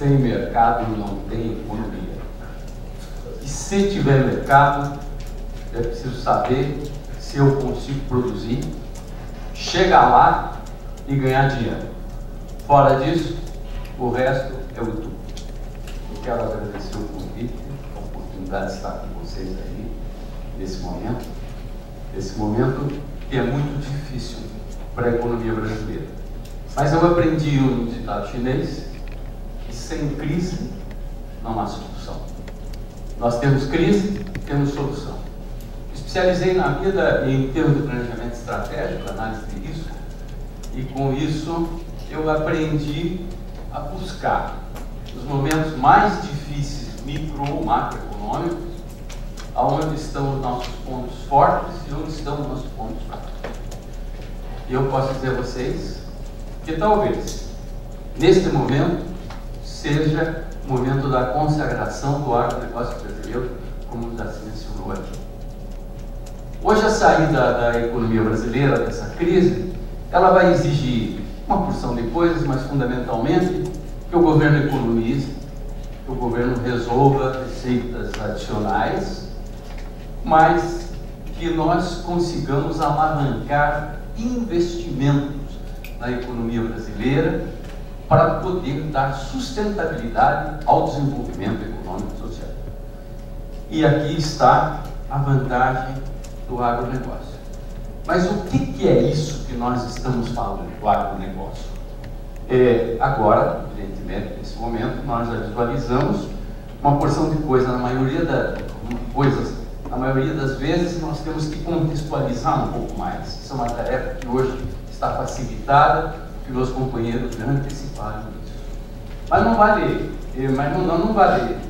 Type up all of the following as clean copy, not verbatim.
sem mercado não tem economia. E se tiver mercado, é preciso saber se eu consigo produzir, chegar lá e ganhar dinheiro. Fora disso, o resto é o tudo. Eu quero agradecer o convite, a oportunidade de estar com vocês aí, nesse momento que é muito difícil para a economia brasileira. Mas eu aprendi um ditado chinês, que sem crise não há solução. Nós temos crise, temos solução. Especializei na vida em termos de planejamento estratégico, análise de risco, e com isso eu aprendi a buscar os momentos mais difíceis, micro ou macroeconômicos, aonde estão os nossos pontos fortes e onde estão os nossos pontos fracos. E eu posso dizer a vocês que talvez, neste momento, seja o momento da consagração do agronegócio brasileiro, como já se mencionou aqui. Hoje a saída da economia brasileira dessa crise, ela vai exigir uma porção de coisas, mas fundamentalmente que o governo economize, que o governo resolva receitas adicionais, mas que nós consigamos alavancar investimentos na economia brasileira para poder dar sustentabilidade ao desenvolvimento econômico e social. E aqui está a vantagem do agronegócio. Mas o que é isso que nós estamos falando do agronegócio? Agora, evidentemente, nesse momento, nós já visualizamos uma porção de coisas, na maioria das vezes nós temos que contextualizar um pouco mais. Isso é uma tarefa que hoje está facilitada, que meus companheiros já anteciparam isso. Mas não vale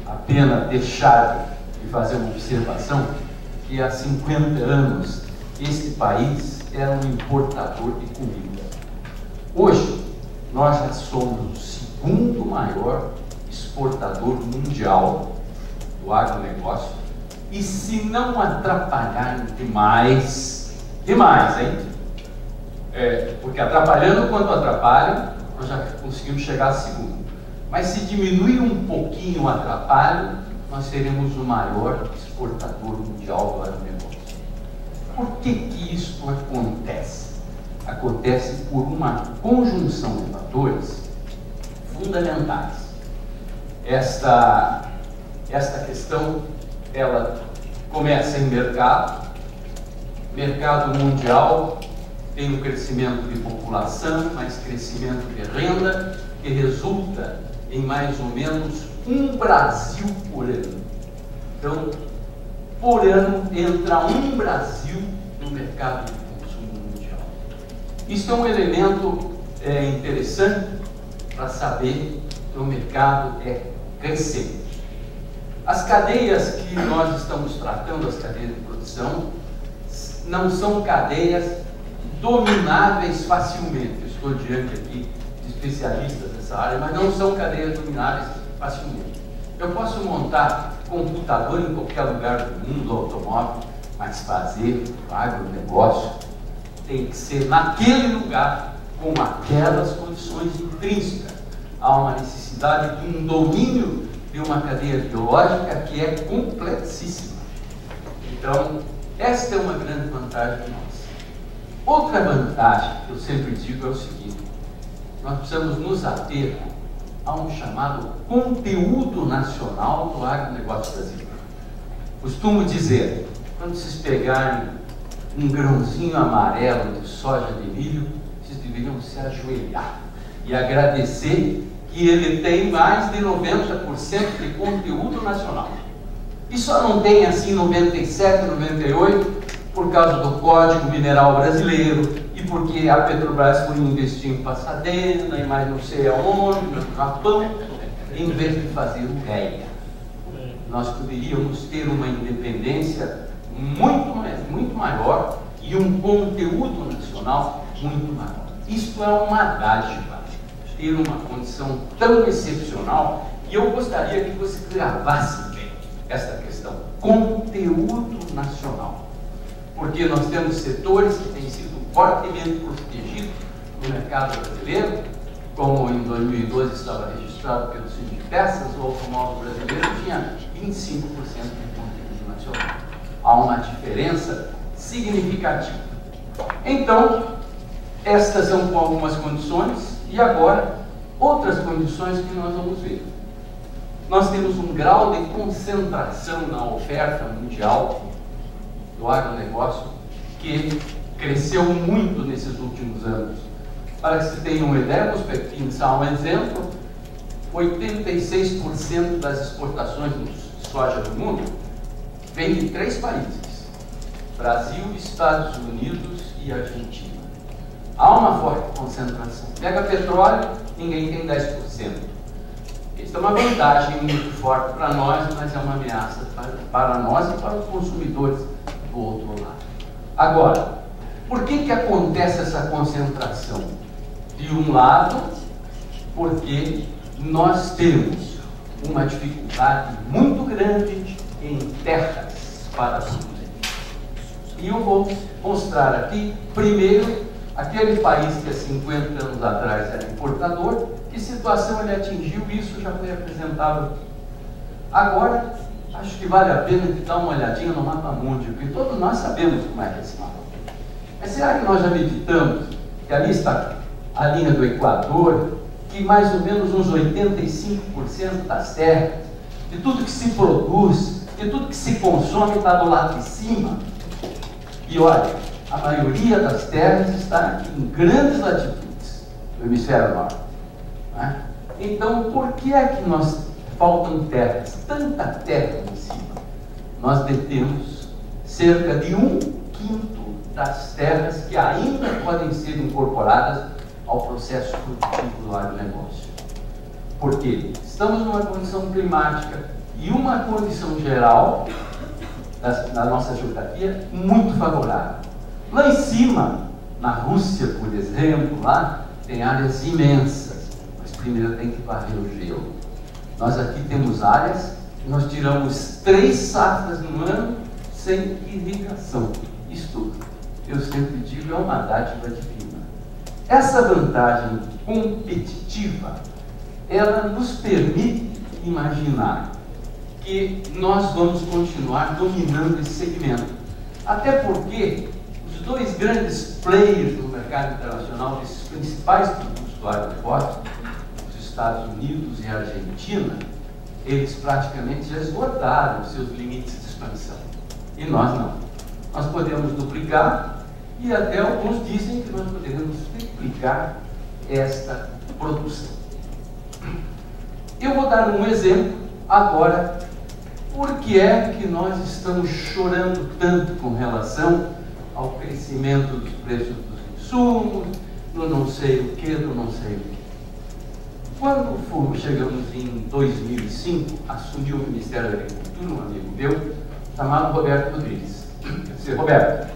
a pena deixar de fazer uma observação que há 50 anos este país era um importador de comida. Hoje, nós já somos o segundo maior exportador mundial do agronegócio, e se não atrapalhar demais, hein? Porque atrapalhando quanto atrapalha, nós já conseguimos chegar a segundo. Mas se diminuir um pouquinho o atrapalho, nós seremos o maior exportador mundial do agronegócio. Por que isso acontece? Acontece por uma conjunção de fatores fundamentais. Esta questão, ela começa em mercado mundial, tem um crescimento de população, mais crescimento de renda, que resulta em mais ou menos um Brasil por ano. Então, por ano entra um Brasil no mercado de consumo mundial. Isso é um elemento interessante para saber que o mercado é crescente. As cadeias que nós estamos tratando, as cadeias de produção, não são cadeias domináveis facilmente. Eu estou diante aqui de especialistas dessa área, mas não são cadeias domináveis facilmente. Eu posso montar computador em qualquer lugar do mundo, automóvel, mas fazer o agronegócio tem que ser naquele lugar, com aquelas condições intrínsecas. Há uma necessidade de um domínio de uma cadeia biológica que é complexíssima. Então, esta é uma grande vantagem nossa. Outra vantagem que eu sempre digo é o seguinte: nós precisamos nos ater a um chamado conteúdo nacional do agronegócio brasileiro. Costumo dizer, quando vocês pegarem um grãozinho amarelo de soja de milho, vocês deveriam se ajoelhar e agradecer que ele tem mais de 90% de conteúdo nacional. E só não tem assim 97, 98 por causa do Código Mineral Brasileiro e porque a Petrobras foi investir em Pasadena e mais não sei aonde, no Japão, em vez de fazer o REA. Nós poderíamos ter uma independência muito maior e um conteúdo nacional muito maior. Isso é uma dádiva, ter uma condição tão excepcional, e eu gostaria que você gravasse bem esta questão, conteúdo nacional, porque nós temos setores que têm sido fortemente protegidos no mercado brasileiro como em 2012 estava registrado pelo Sindipesas, o automóvel brasileiro tinha 25% de conteúdo nacional. Há uma diferença significativa. Então, estas são com algumas condições, e agora, outras condições que nós vamos ver. Nós temos um grau de concentração na oferta mundial do agronegócio que cresceu muito nesses últimos anos. Para que se tenha uma ideia, vamos pensar um exemplo: 86% das exportações de soja do mundo vem de 3 países: Brasil, Estados Unidos e Argentina. Há uma forte concentração. Pega petróleo, ninguém tem 10%. Isso é uma vantagem muito forte para nós, mas é uma ameaça para nós e para os consumidores do outro lado. Agora, por que acontece essa concentração? De um lado, porque nós temos uma dificuldade muito grande em terras para produzir. E eu vou mostrar aqui, primeiro, aquele país que há 50 anos atrás era importador, que situação ele atingiu, isso já foi apresentado. Agora, acho que vale a pena dar uma olhadinha no mapa mundi, porque todos nós sabemos como é esse mapa. Mas será que nós já meditamos que ali está a linha do Equador, que mais ou menos uns 85% das terras, de tudo que se produz, de tudo que se consome está do lado de cima? E olha, a maioria das terras está em grandes latitudes do hemisfério norte. Né? Então, por que é que nós faltam terras? Tanta terra em cima. Nós detemos cerca de 1/5 das terras que ainda podem ser incorporadas ao processo produtivo do agronegócio. Por quê? Estamos numa condição climática e uma condição geral da nossa geografia muito favorável. Lá em cima, na Rússia, por exemplo, lá tem áreas imensas, mas primeiro tem que varrer o gelo. Nós aqui temos áreas que nós tiramos 3 safras no ano sem irrigação. Isto, eu sempre digo, é uma dádiva divina. Essa vantagem competitiva, ela nos permite imaginar que nós vamos continuar dominando esse segmento. Até porque os 2 grandes players no mercado internacional, desses principais produtos do agronegócio, os Estados Unidos e a Argentina, eles praticamente já esgotaram seus limites de expansão. E nós não. Nós podemos duplicar, e até alguns dizem que nós poderemos triplicar esta produção. Eu vou dar um exemplo agora. Por que é que nós estamos chorando tanto com relação ao crescimento dos preços dos insumos, do não sei o que, do não sei o que? Quando chegamos em 2005, assumiu o Ministério da Agricultura um amigo meu, chamado Roberto Rodrigues. Eu disse: Roberto,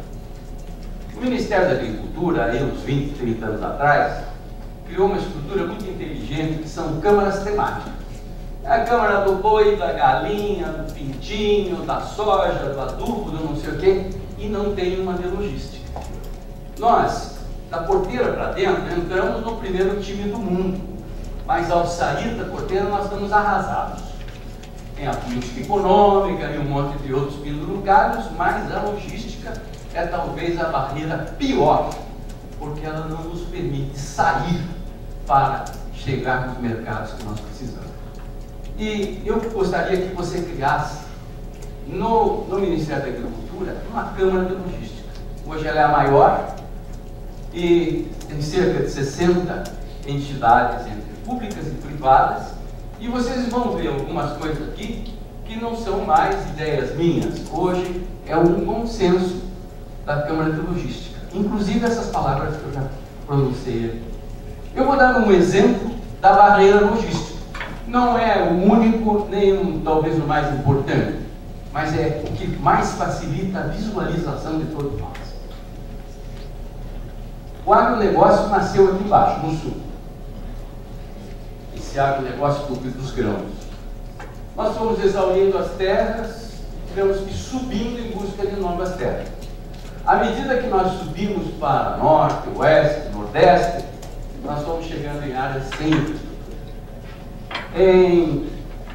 o Ministério da Agricultura, aí uns 20, 30 anos atrás, criou uma estrutura muito inteligente, que são câmaras temáticas. A Câmara do Boi, da Galinha, do Pintinho, da Soja, do Adubo, do não sei o quê, e não tem uma de logística. Nós, da porteira para dentro, entramos no primeiro time do mundo, mas ao sair da porteira nós estamos arrasados. Tem a política econômica e um monte de outros penduricalhos, mas a logística é talvez a barreira pior, porque ela não nos permite sair para chegar nos mercados que nós precisamos. E eu gostaria que você criasse no Ministério da Agricultura uma Câmara de Logística. Hoje ela é a maior e tem cerca de 60 entidades entre públicas e privadas, e vocês vão ver algumas coisas aqui que não são mais ideias minhas. Hoje é um consenso da Câmara de Logística, inclusive essas palavras que eu já pronunciei aqui. Eu vou dar um exemplo da barreira logística. Não é o único, nem talvez o mais importante, mas é o que mais facilita a visualização de todos nós. O agronegócio nasceu aqui embaixo, no sul. Esse agronegócio dos grãos. Nós fomos exaurindo as terras, tivemos que ir subindo em busca de novas terras. À medida que nós subimos para norte, oeste, nordeste, nós estamos chegando em áreas sem infraestrutura.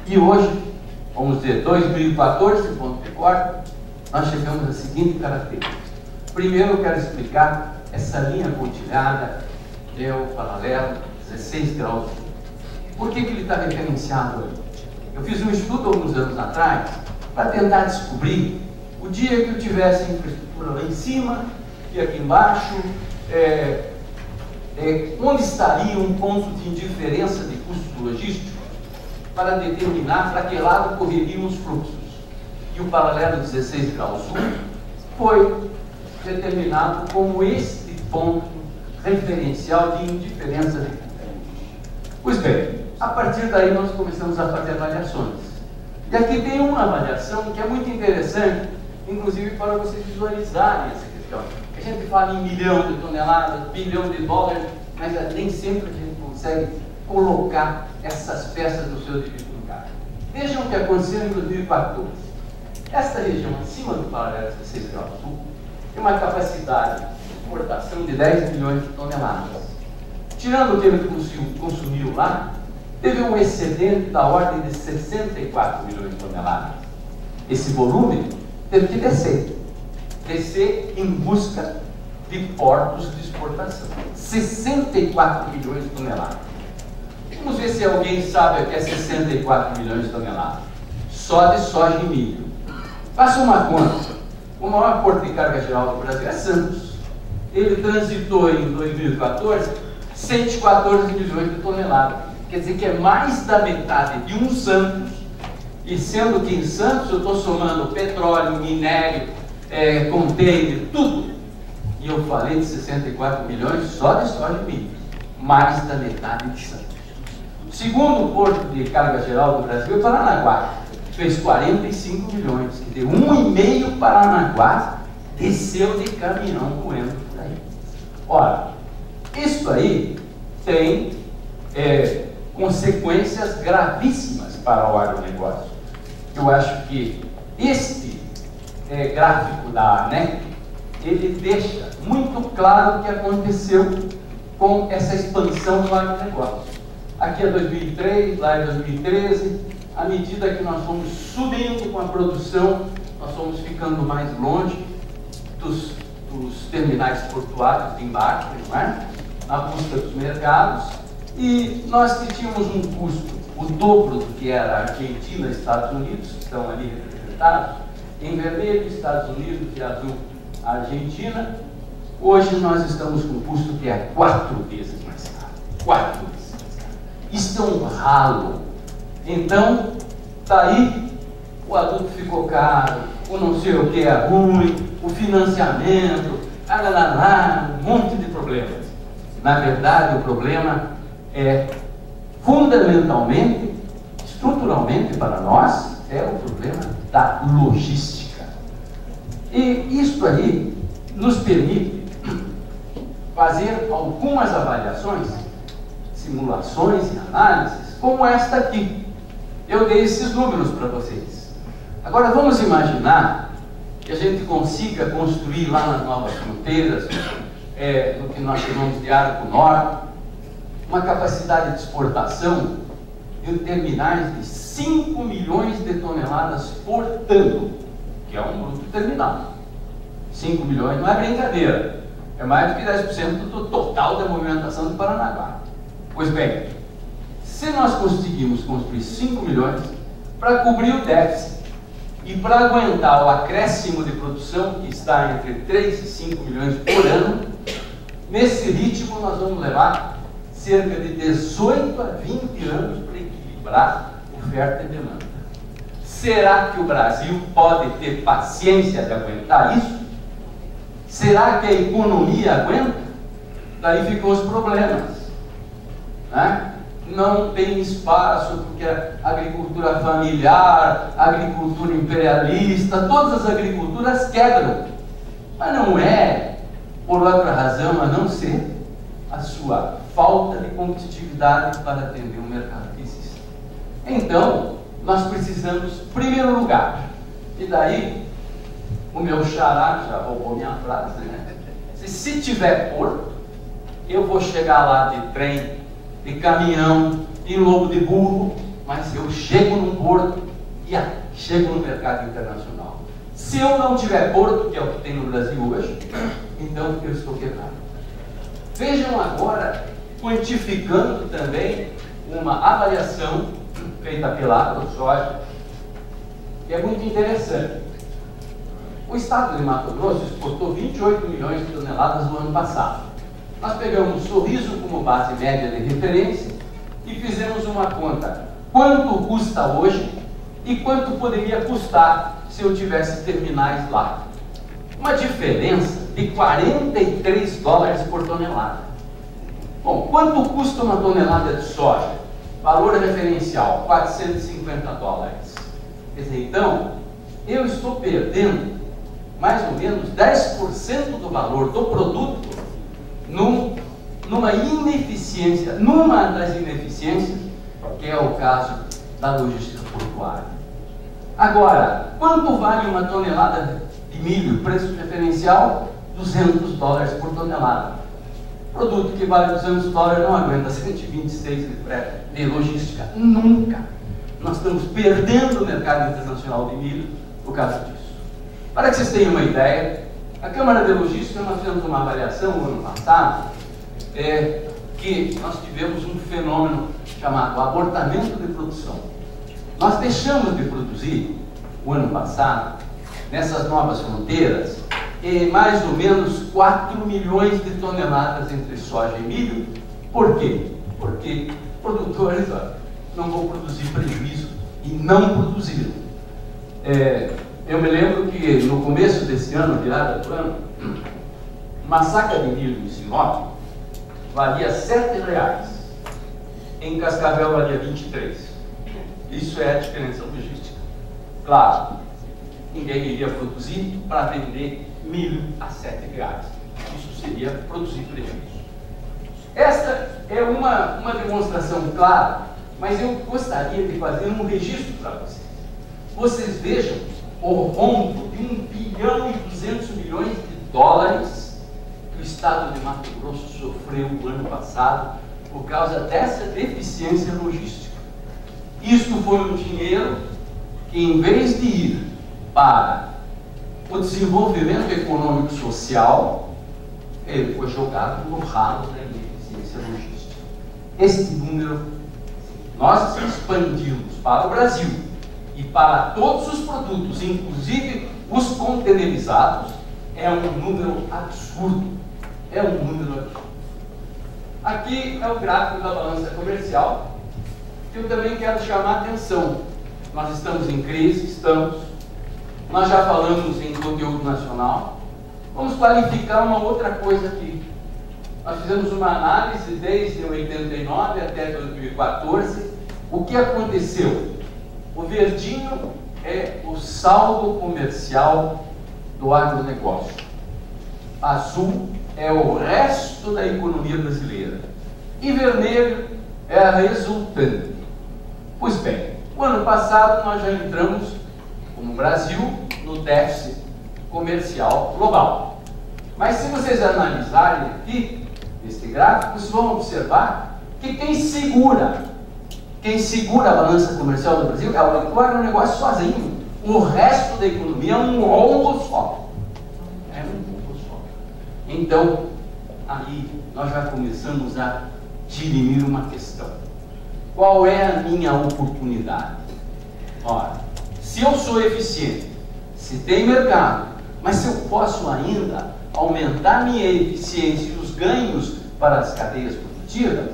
E hoje, vamos dizer, 2014, ponto de corte, nós chegamos à seguinte característica. Primeiro eu quero explicar essa linha pontilhada, o paralelo, 16 graus. Por que ele está referenciado ali? Eu fiz um estudo alguns anos atrás para tentar descobrir o dia que eu tivesse infraestrutura lá em cima e aqui embaixo, onde estaria um ponto de indiferença de custo logístico para determinar para que lado correriam os fluxos. E o paralelo 16 graus sul foi determinado como este ponto referencial de indiferença de custo. Pois bem, a partir daí nós começamos a fazer avaliações. E aqui tem uma avaliação que é muito interessante, inclusive para vocês visualizarem essa questão. A gente fala em milhão de toneladas, bilhão de dólares, mas nem sempre a gente consegue colocar essas peças no seu devido lugar. Vejam o que aconteceu em 2014. Esta região acima do paralelo 16 graus sul tem uma capacidade de exportação de 10 milhões de toneladas. Tirando o que ele consumiu lá, teve um excedente da ordem de 64 milhões de toneladas. Esse volume teve que descer em busca de portos de exportação. 64 milhões de toneladas. Vamos ver se alguém sabe o que é 64 milhões de toneladas. Só de soja e milho. Faça uma conta. O maior porto de carga geral do Brasil é Santos. Ele transitou em 2014 114 milhões de toneladas. Quer dizer que é mais da metade de um Santos. E sendo que em Santos eu estou somando petróleo, minério, container, tudo. E eu falei de 64 milhões só de soja e milho. Mais da metade de Santos. O segundo porto de carga geral do Brasil é Paranaguá. Fez 45 milhões. Quer dizer, 1,5 Paranaguá desceu de caminhão moendo por aí. Ora, isso aí tem consequências gravíssimas para o agronegócio. Eu acho que este gráfico da ANEC, ele deixa muito claro o que aconteceu com essa expansão do agronegócio. Aqui é 2003, lá é 2013, à medida que nós fomos subindo com a produção, nós fomos ficando mais longe dos terminais portuários de embarque, não é? Na busca dos mercados, e nós que tínhamos um custo o dobro do que era a Argentina e Estados Unidos, que estão ali representados, em vermelho Estados Unidos e azul a Argentina. Hoje nós estamos com um custo que é 4 vezes mais caro. 4 vezes mais caro. Isso é um ralo. Então, daí o adulto ficou caro, o não sei o que é ruim, o financiamento, um monte de problemas. Na verdade, o problema é fundamentalmente, estruturalmente para nós, é o problema da logística. E isso aí nos permite fazer algumas avaliações, simulações e análises, como esta aqui. Eu dei esses números para vocês. Agora vamos imaginar que a gente consiga construir lá nas novas fronteiras, no que nós chamamos de Arco Norte, uma capacidade de exportação de terminais de 5 milhões de toneladas por ano, que é um bruto terminal. 5 milhões não é brincadeira, é mais do que 10% do total da movimentação do Paranaguá. Pois bem, se nós conseguimos construir 5 milhões para cobrir o déficit e para aguentar o acréscimo de produção, que está entre 3 e 5 milhões por ano, nesse ritmo nós vamos levar cerca de 18 a 20 anos para equilibrar oferta e demanda. Será que o Brasil pode ter paciência de aguentar isso? Será que a economia aguenta? Daí ficam os problemas, né? Não tem espaço porque a agricultura familiar, a agricultura imperialista, todas as agriculturas quebram. Mas não é por outra razão a não ser a sua falta de competitividade para atender o mercado que existe. Então, nós precisamos, em primeiro lugar, e daí o meu xará já roubou minha frase, né? Se tiver porto, eu vou chegar lá de trem, de caminhão, em lombo de burro, mas eu chego num porto e chego no mercado internacional. Se eu não tiver porto, que é o que tem no Brasil hoje, então eu estou quebrado. Vejam agora, quantificando também uma avaliação feita pela AgroSoja, que é muito interessante. O estado de Mato Grosso exportou 28 milhões de toneladas no ano passado. Nós pegamos Sorriso como base média de referência e fizemos uma conta. Quanto custa hoje e quanto poderia custar se eu tivesse terminais lá? Uma diferença de 43 dólares por tonelada. Bom, quanto custa uma tonelada de soja? Valor referencial, 450 dólares. Quer dizer, então, eu estou perdendo mais ou menos 10% do valor do produto numa ineficiência, numa das ineficiências, que é o caso da logística portuária. Agora, quanto vale uma tonelada de milho? Preço referencial, 200 dólares por tonelada. Produto que vale 200 dólares não aguenta 126 de logística. Nunca. Nós estamos perdendo o mercado internacional de milho por causa disso. Para que vocês tenham uma ideia, a Câmara de Logística, nós fizemos uma avaliação no ano passado, que nós tivemos um fenômeno chamado abortamento de produção. Nós deixamos de produzir, o ano passado, nessas novas fronteiras, mais ou menos 4 milhões de toneladas entre soja e milho. Por quê? Porque produtores não vão produzir prejuízo e não produziram. Eu me lembro que no começo desse ano, virada do ano, uma saca de milho em Sinop valia R$7. Em Cascavel valia 23. Isso é a diferença logística. Claro, ninguém iria produzir para vender milho a R$7. Isso seria produzir prejuízo. Esta é uma demonstração clara, mas eu gostaria de fazer um registro para vocês. Vocês vejam o rombo de 1 bilhão e 200 milhões de dólares que o estado de Mato Grosso sofreu no ano passado por causa dessa deficiência logística. Isto foi um dinheiro que, em vez de ir para o desenvolvimento econômico social, ele foi jogado no ralo da ineficiência logística. Este número, nós expandimos para o Brasil e para todos os produtos, inclusive os containerizados, é um número absurdo. É um número absurdo. Aqui é o gráfico da balança comercial, que eu também quero chamar a atenção. Nós estamos em crise, nós já falamos em conteúdo nacional. Vamos qualificar uma outra coisa aqui. Nós fizemos uma análise desde 89 até 2014. O que aconteceu? O verdinho é o saldo comercial do agronegócio. Azul é o resto da economia brasileira. E vermelho é a resultante. Pois bem, o ano passado nós já entramos, como Brasil, no déficit comercial global. Mas se vocês analisarem aqui, este gráfico, vocês vão observar que quem segura a balança comercial do Brasil é o agronegócio sozinho. O resto da economia é um rombo só. É um rombo só. Então, aí nós já começamos a dirimir uma questão. Qual é a minha oportunidade? Ora, se eu sou eficiente, se tem mercado, mas se eu posso ainda aumentar minha eficiência e os ganhos para as cadeias produtivas,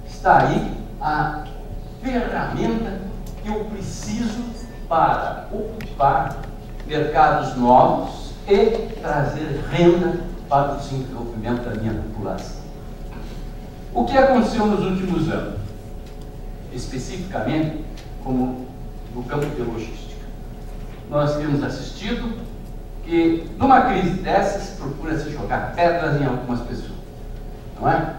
está aí a ferramenta que eu preciso para ocupar mercados novos e trazer renda para o desenvolvimento da minha população. O que aconteceu nos últimos anos? Especificamente, como no campo de logística. Nós temos assistido que, numa crise dessas, procura-se jogar pedras em algumas pessoas. Não é?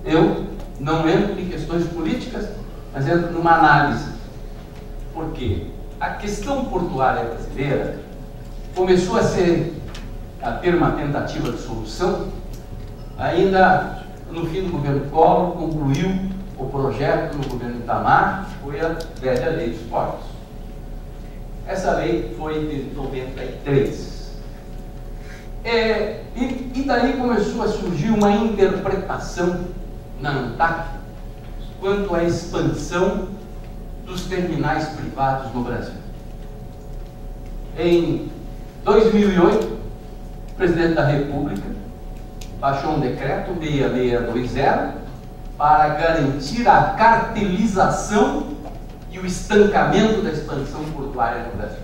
Eu não entro em questões políticas, mas entro numa análise. Por quê? A questão portuária brasileira começou a ter uma tentativa de solução ainda no fim do governo Collor, concluiu o projeto no governo Itamar, foi a velha lei dos portos. Essa lei foi de 93. E daí começou a surgir uma interpretação na ANTAC quanto à expansão dos terminais privados no Brasil. Em 2008, o presidente da República baixou um decreto 6620 para garantir a cartelização e o estancamento da expansão portuária no Brasil.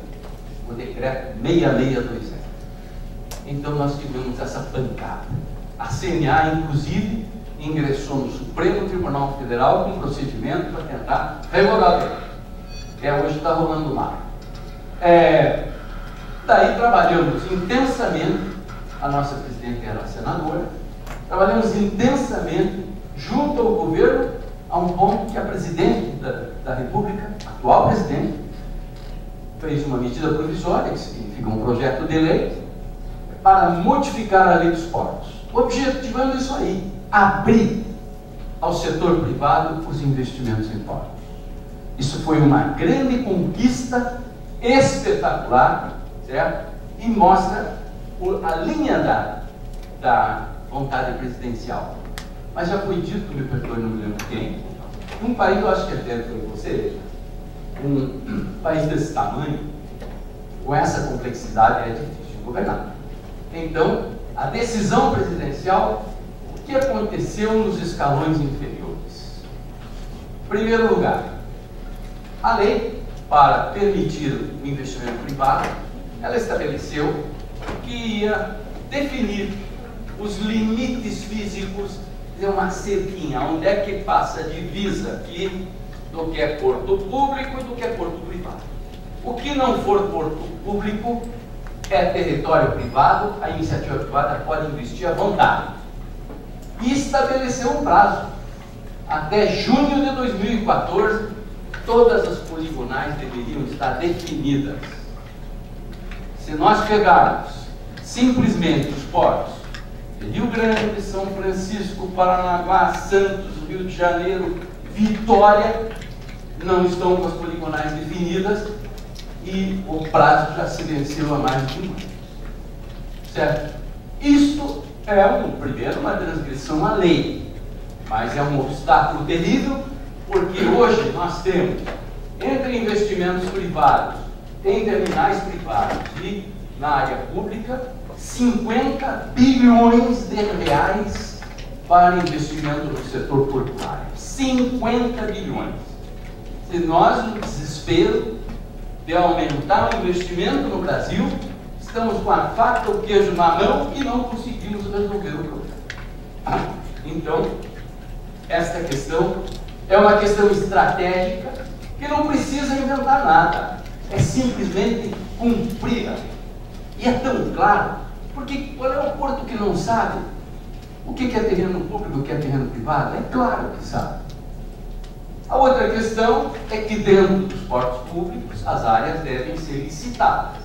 O decreto 6620. Então nós tivemos essa pancada. A CNA, inclusive, ingressou no Supremo Tribunal Federal com um procedimento para tentar revogar a lei. Hoje está rolando lá. Daí trabalhamos intensamente, a nossa presidente era senadora, trabalhamos intensamente junto ao governo, a um ponto que a presidente da República, a atual presidente, fez uma medida provisória, que significa um projeto de lei, para modificar a lei dos portos, objetivando isso aí, abrir ao setor privado os investimentos em portos. Isso foi uma grande conquista, espetacular, certo? E mostra a linha da vontade presidencial. Mas já foi dito, me perdoe, não me lembro quem, um país, eu acho que até foi você, um país desse tamanho, com essa complexidade, é difícil de governar. Então, a decisão presidencial, o que aconteceu nos escalões inferiores? Em primeiro lugar, a lei, para permitir o investimento privado, ela estabeleceu que ia definir os limites físicos de uma cerquinha, onde é que passa a divisa aqui do que é porto público e do que é porto privado. O que não for porto público é território privado, a iniciativa privada pode investir à vontade. E estabeleceu um prazo. Até junho de 2014, todas as poligonais deveriam estar definidas. Se nós pegarmos simplesmente os portos de Rio Grande, São Francisco, Paranaguá, Santos, Rio de Janeiro, Vitória, não estão com as poligonais definidas e o prazo já se venceu há mais de um ano. Certo? Isto é, primeiro, uma transgressão à lei, mas é um obstáculo terrível, porque hoje nós temos, entre investimentos privados, em terminais privados e na área pública, 50 bilhões de reais para investimento no setor portuário. 50 bilhões. Se nós, no desespero de aumentar o investimento no Brasil, estamos com a faca, o queijo na mão e não conseguimos resolver o problema. Então, esta questão é uma questão estratégica que não precisa inventar nada. É simplesmente cumprir a lei. E é tão claro, porque qual é o porto que não sabe o que é terreno público e o que é terreno privado? É claro que sabe. A outra questão é que dentro dos portos públicos as áreas devem ser licitadas.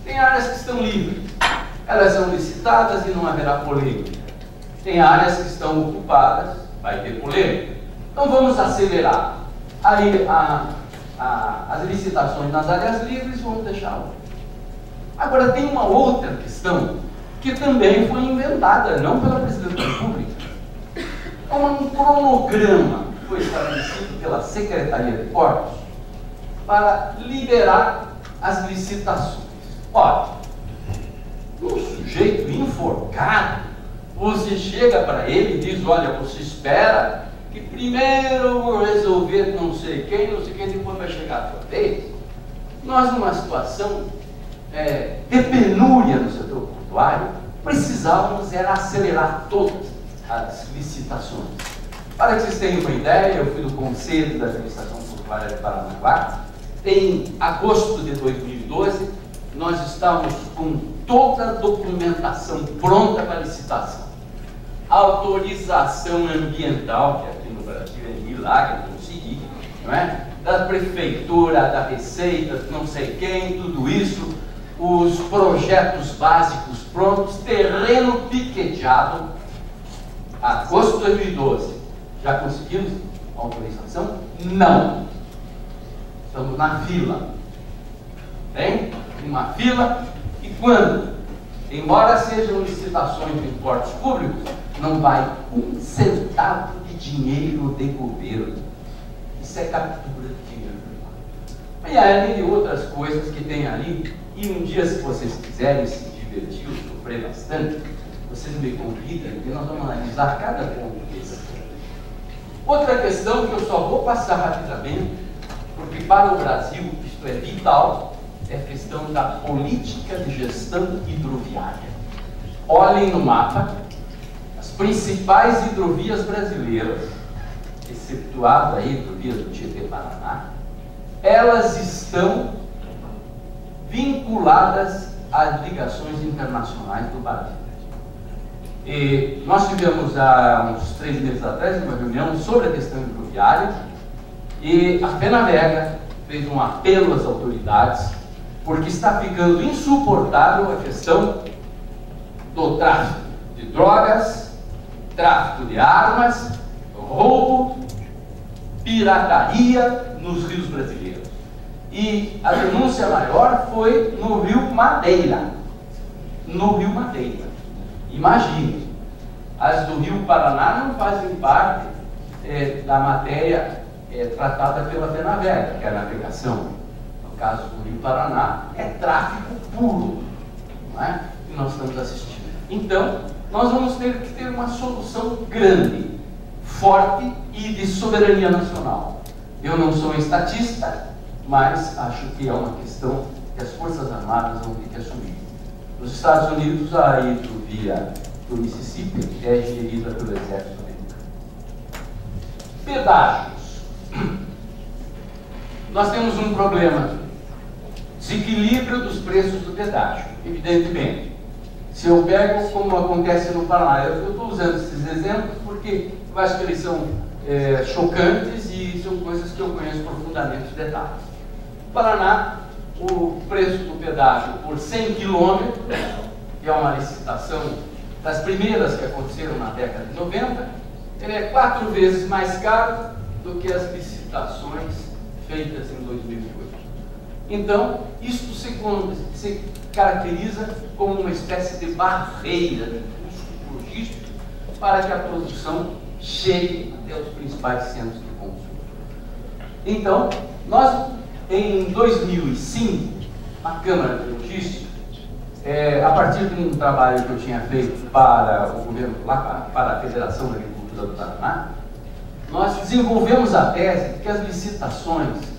Tem áreas que estão livres, elas são licitadas e não haverá polêmica. Tem áreas que estão ocupadas, vai ter polêmica. Então vamos acelerar aí as licitações nas áreas livres, vamos deixar outra. Agora tem uma outra questão que também foi inventada, não pela Presidente da República. É um cronograma que foi estabelecido pela Secretaria de Portos para liberar as licitações. Olha, um sujeito enforcado, você chega para ele e diz, olha, você espera que primeiro eu vou resolver não sei quem, depois vai chegar a sua vez. Nós, numa situação de penúria no setor portuário, precisávamos acelerar todas as licitações. Para que vocês tenham uma ideia, eu fui do Conselho da Administração Portuária de Paranaguá. Em agosto de 2012, nós estávamos com toda a documentação pronta para licitação. Autorização ambiental, que aqui no Brasil é milagre conseguir, não é? Da prefeitura, da Receita, não sei quem, tudo isso, os projetos básicos prontos, terreno piqueteado, Agosto de 2012, já conseguimos autorização? Não. Estamos na fila. Tem uma fila e quando, embora sejam licitações de portos públicos, não vai um centavo de dinheiro de governo. Isso é captura de dinheiro privado. E além de outras coisas que tem ali, e um dia, se vocês quiserem se divertir, sofrer bastante, vocês me convidam e nós vamos analisar cada ponto desse. Outra questão que eu só vou passar rapidamente, porque para o Brasil isto é vital, é a questão da política de gestão hidroviária. Olhem no mapa, as principais hidrovias brasileiras, excetuada a hidrovia do Tietê-Paraná, elas estão vinculadas às ligações internacionais do Brasil. E nós tivemos há uns 3 meses atrás uma reunião sobre a questão hidroviária e a FENAVEGA fez um apelo às autoridades porque está ficando insuportável a questão do tráfico de drogas, tráfico de armas, roubo, pirataria nos rios brasileiros. E a denúncia maior foi no Rio Madeira. No Rio Madeira. Imagine, as do Rio Paraná não fazem parte da matéria tratada pela FENAVEGA, que é a navegação. No caso do Rio Paraná, é tráfico puro, não é? E nós estamos assistindo. Então, nós vamos ter que ter uma solução grande, forte e de soberania nacional. Eu não sou estatista, mas acho que é uma questão que as Forças Armadas vão ter que assumir. Nos Estados Unidos, a hidrovia do Mississippi é gerida pelo Exército americano. Pedágios. Nós temos um problema. Desequilíbrio dos preços do pedágio, evidentemente. Se eu pego como acontece no Paraná, eu estou usando esses exemplos porque eu acho que eles são chocantes e são coisas que eu conheço profundamente os detalhes. No Paraná, o preço do pedágio por 100 km, que é uma licitação das primeiras que aconteceram na década de 90, ele é 4 vezes mais caro do que as licitações feitas em 2008. Então, isso se caracteriza como uma espécie de barreira de custo logístico para que a produção chegue até os principais centros de consumo. Então, nós, em 2005, a Câmara de Logística, a partir de um trabalho que eu tinha feito para o governo, lá para a Federação da Agricultura do Paraná, nós desenvolvemos a tese de que as licitações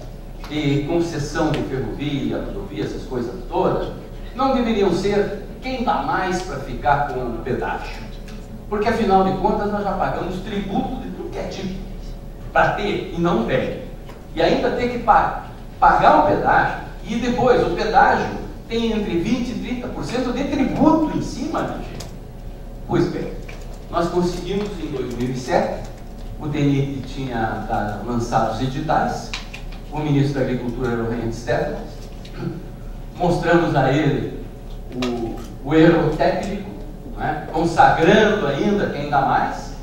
de concessão de ferrovia, rodovia, essas coisas todas, não deveriam ser quem dá mais para ficar com o pedágio. Porque, afinal de contas, nós já pagamos tributo de tudo que é tipo para ter e não tem. E ainda tem que pagar o pedágio, e depois o pedágio tem entre 20% e 30% de tributo em cima, gente. Pois bem, nós conseguimos em 2007, o DENIT tinha lançado os editais, o ministro da Agricultura era o Reinhard Steffens, mostramos a ele o erro técnico, né, consagrando ainda quem dá mais.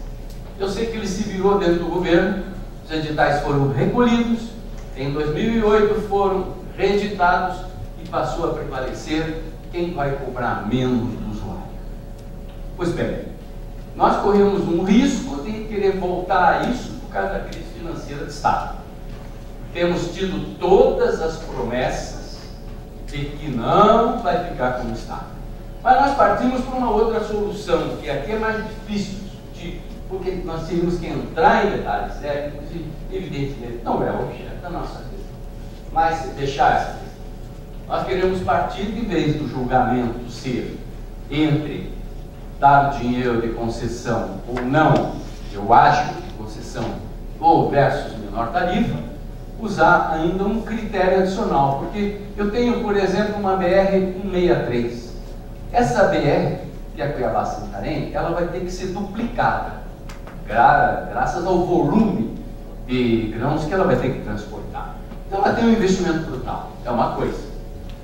Eu sei que ele se virou dentro do governo, os editais foram recolhidos, em 2008 foram reeditados e passou a prevalecer quem vai cobrar menos do usuário. Pois bem, nós corremos um risco de querer voltar a isso por causa da crise financeira do Estado. Temos tido todas as promessas de que não vai ficar como está. Mas nós partimos para uma outra solução, que aqui é mais difícil de discutir, porque nós teríamos que entrar em detalhes técnicos e, evidentemente, não é o objeto da nossa questão. Mas deixar essa questão. Nós queremos partir, de vez do julgamento ser entre dar dinheiro de concessão ou não, eu acho que concessão ou versus menor tarifa, usar ainda um critério adicional, porque eu tenho, por exemplo, uma BR-163. Essa BR, que é a Cuiabá-Santarém, ela vai ter que ser duplicada, graças ao volume de grãos que ela vai ter que transportar. Então ela tem um investimento brutal, é uma coisa.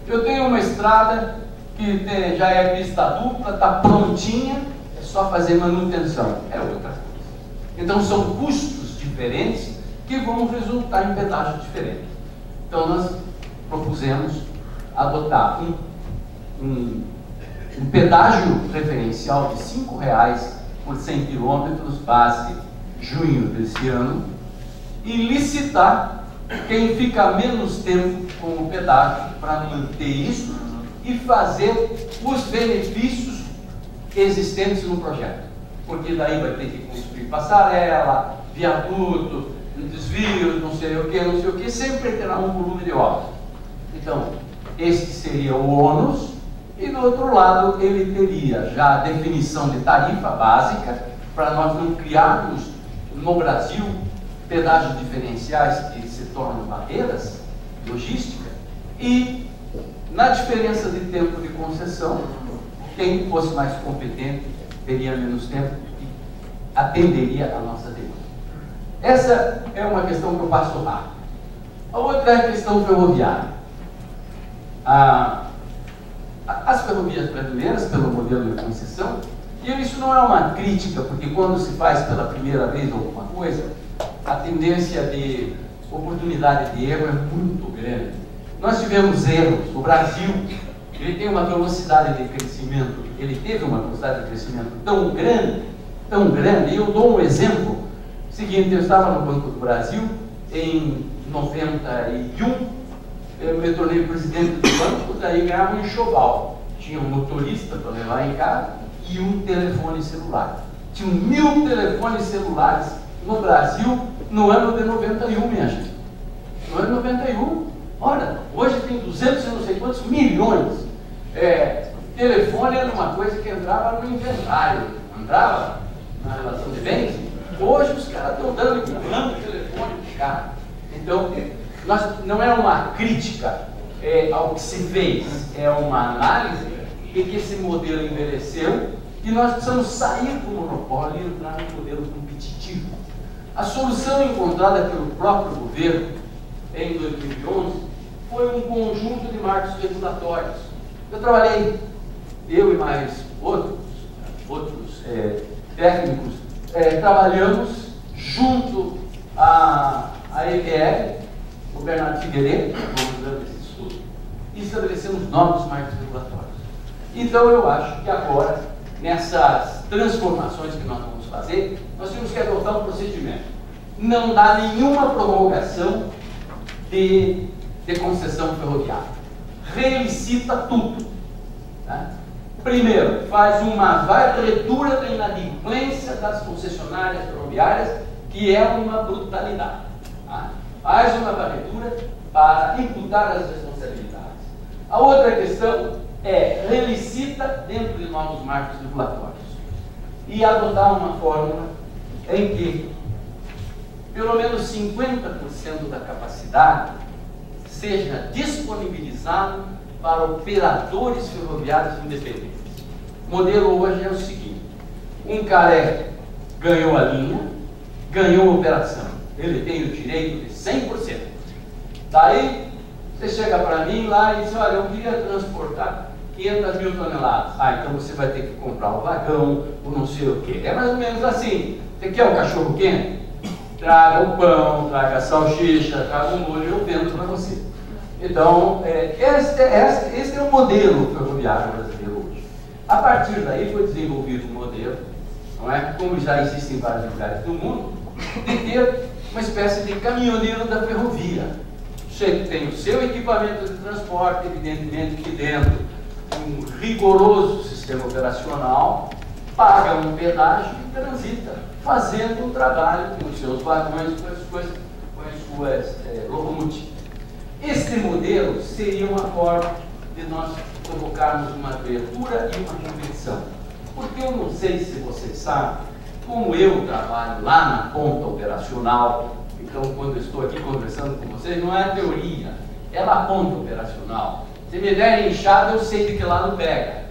Eu tenho uma estrada que já é pista dupla, está prontinha, é só fazer manutenção, é outra coisa. Então são custos diferentes que vão resultar em pedágio diferente. Então nós propusemos adotar um pedágio referencial de R$ 5,00 por 100 km base junho desse ano e licitar quem fica menos tempo com o pedágio para manter isso e fazer os benefícios existentes no projeto. Porque daí vai ter que construir passarela, viaduto, desvios, não sei o que, sempre terá um volume de obra. Então, este seria o ônus, e do outro lado ele teria já a definição de tarifa básica, para nós não criarmos no Brasil pedágios diferenciais que se tornam barreiras logísticas, e na diferença de tempo de concessão, quem fosse mais competente teria menos tempo e atenderia a nossa demanda. Essa é uma questão que eu passo rápido. A outra é a questão ferroviária. As ferrovias brasileiras, pelo modelo de concessão, e isso não é uma crítica, porque quando se faz pela primeira vez alguma coisa, a tendência de oportunidade de erro é muito grande. Nós tivemos erros. O Brasil, ele tem uma velocidade de crescimento, ele teve uma velocidade de crescimento tão grande, e eu dou um exemplo. Seguinte, eu estava no Banco do Brasil em 91, eu me tornei presidente do banco, daí ganhava um enxoval. Tinha um motorista para levar em casa e um telefone celular. Tinha 1000 telefones celulares no Brasil no ano de 91, minha gente. No ano de 91. Olha, hoje tem 200 e não sei quantos milhões. Telefone era uma coisa que entrava no inventário, entrava na relação de bens. Hoje os caras estão dando e comprando o telefone de cara. Então, não é uma crítica ao que se fez, é uma análise de que esse modelo envelheceu e nós precisamos sair do monopólio e entrar no modelo competitivo. A solução encontrada pelo próprio governo em 2011 foi um conjunto de marcos regulatórios. Eu trabalhei, eu e mais outros técnicos, trabalhamos junto à EBR, o Bernardo Figueiredo, esse estudo, e estabelecemos novos marcos regulatórios. Então eu acho que agora, nessas transformações que nós vamos fazer, nós temos que adotar um procedimento. Não dá nenhuma prorrogação de concessão ferroviária. Relicita tudo. Tá? Primeiro, faz uma varredura da inadimplência das concessionárias ferroviárias, que é uma brutalidade. Tá? Faz uma varredura para imputar as responsabilidades. A outra questão é relicita dentro de novos marcos regulatórios e adotar uma fórmula em que pelo menos 50% da capacidade seja disponibilizado para operadores ferroviários independentes. O modelo hoje é o seguinte: um cara ganhou a linha, ganhou a operação, ele tem o direito de 100%. Daí você chega para mim lá e diz: olha, eu queria transportar 500.000 toneladas. Então você vai ter que comprar o vagão, o não sei o quê. É mais ou menos assim. Você quer um cachorro quente? Traga o pão, traga a salsicha, traga o molho, eu vendo para você. Então, esse é o modelo ferroviário brasileiro hoje. A partir daí foi desenvolvido um modelo, não é? Como já existe em vários lugares do mundo, de ter uma espécie de caminhoneiro da ferrovia. Você tem o seu equipamento de transporte, evidentemente que dentro de um rigoroso sistema operacional, paga um pedágio e transita, fazendo um trabalho com os seus vagões, com as suas locomotivas. Este modelo seria uma forma de nós provocarmos uma abertura e uma competição. Porque eu não sei se vocês sabem, como eu trabalho lá na ponta operacional, então quando eu estou aqui conversando com vocês, não é teoria, é na ponta operacional. Se me der enxada, eu sei de que lado pega.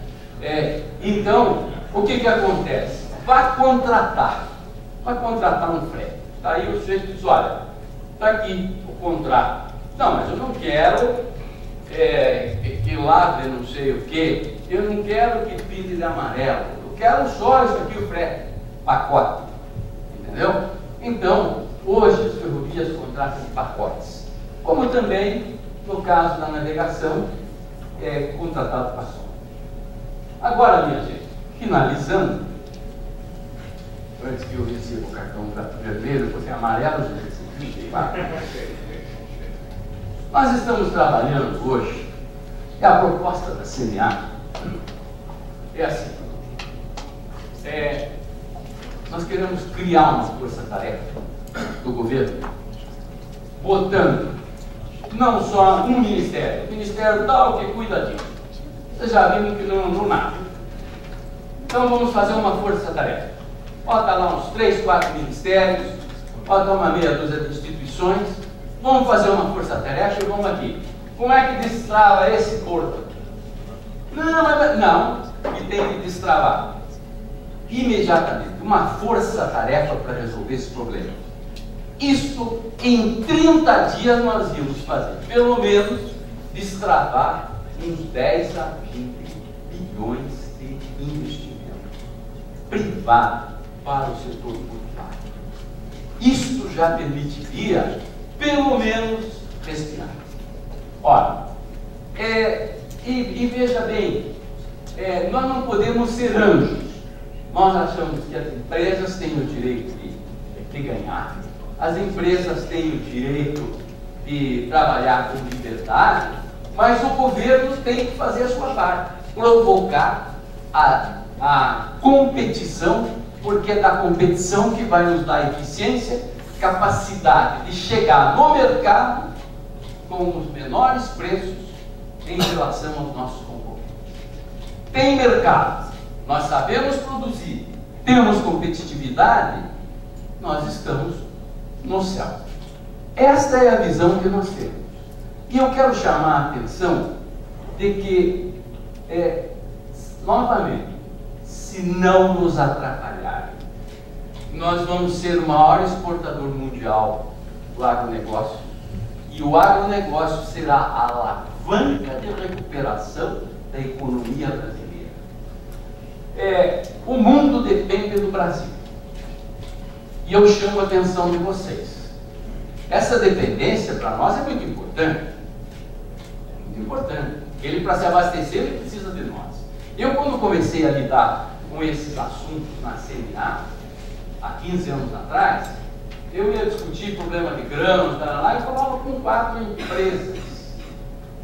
Então, o que acontece? Vai contratar um frete. Daí o sujeito diz: olha, está aqui o contrato. Não, mas eu não quero que lavre não sei o quê, eu não quero que pinte de amarelo, eu quero só isso aqui, o frete, pacote. Entendeu? Então, hoje as ferrovias contratam pacotes. Como também, no caso da navegação, é contratado para só. Agora, minha gente, finalizando, antes que eu receba o cartão vermelho, porque amarelo já recebi, nós estamos trabalhando hoje, e a proposta da CNA é assim, nós queremos criar uma força-tarefa do governo, botando não só um ministério, o ministério tal que cuida disso. Vocês já viram que não andou nada. Então vamos fazer uma força-tarefa. Bota lá uns 3, 4 ministérios, bota uma meia dúzia de instituições, vamos fazer uma força-tarefa e vamos aqui. Como é que destrava esse porto? Não, e tem que destravar imediatamente uma força-tarefa para resolver esse problema. Isto, em 30 dias nós íamos fazer, pelo menos, destravar uns 10 a 20 bilhões de investimento privado para o setor portuário. Isto já permitiria, pelo menos, respirar. Ora, e veja bem, nós não podemos ser anjos. Nós achamos que as empresas têm o direito de ganhar, as empresas têm o direito de trabalhar com liberdade, mas o governo tem que fazer a sua parte, provocar a competição, porque é da competição que vai nos dar eficiência, capacidade de chegar no mercado com os menores preços em relação aos nossos concorrentes. Tem mercado, nós sabemos produzir, temos competitividade, nós estamos no céu. Esta é a visão que nós temos. E eu quero chamar a atenção de que, novamente, se não nos atrapalharem, nós vamos ser o maior exportador mundial do agronegócio. E o agronegócio será a alavanca de recuperação da economia brasileira. O mundo depende do Brasil. E eu chamo a atenção de vocês. Essa dependência para nós é muito importante. Muito importante. Ele, para se abastecer, ele precisa de nós. Eu, quando comecei a lidar com esses assuntos na CNA, há 15 anos atrás, eu ia discutir problema de grãos, lá, e falava com 4 empresas.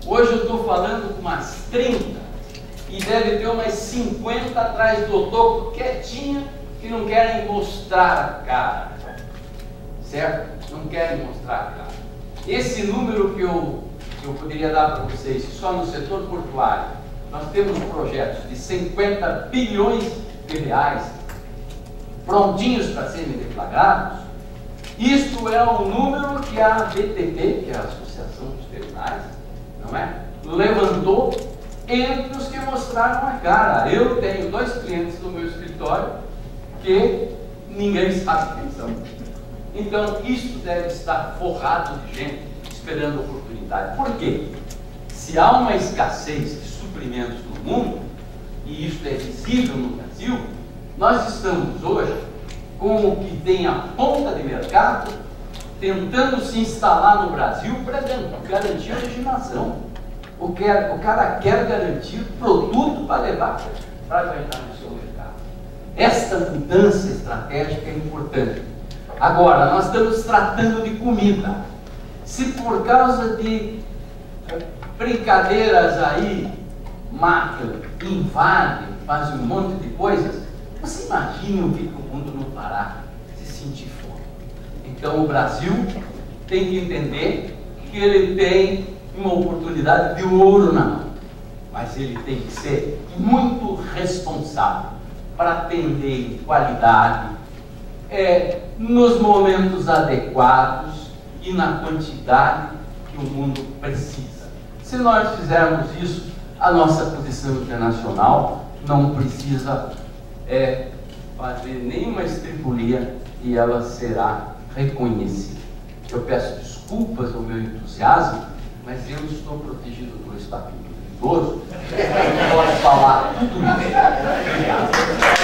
Hoje eu estou falando com umas 30, e deve ter umas 50 atrás do toco, quietinha, que não querem mostrar a cara. Certo? Não querem mostrar a cara. Esse número que eu poderia dar para vocês, só no setor portuário, nós temos projetos de 50 bilhões de reais prontinhos para serem deflagrados. Isto é um número que a BTP, que é a Associação dos Terminais, não é? Levantou entre os que mostraram a cara. Eu tenho 2 clientes no meu escritório que ninguém sabe quem são. Então, isso deve estar forrado de gente esperando oportunidade. Por quê? Se há uma escassez de suprimentos no mundo, e isso é visível no Brasil, nós estamos hoje com o que tem a ponta de mercado tentando se instalar no Brasil para garantir a originação. O cara quer garantir produto para levar para entrar no seu mercado. Esta mudança estratégica é importante. Agora, nós estamos tratando de comida. Se por causa de brincadeiras aí, matam, invadem, fazem um monte de coisas, você imagina o que o mundo não fará se sentir fome. Então o Brasil tem que entender que ele tem uma oportunidade de ouro na mão, mas ele tem que ser muito responsável para atender em qualidade, nos momentos adequados e na quantidade que o mundo precisa. Se nós fizermos isso, a nossa posição internacional não precisa fazer nenhuma estripulia e ela será reconhecida. Eu peço desculpas ao meu entusiasmo, mas eu estou protegido por estatuto religioso, eu posso falar tudo isso. Obrigado.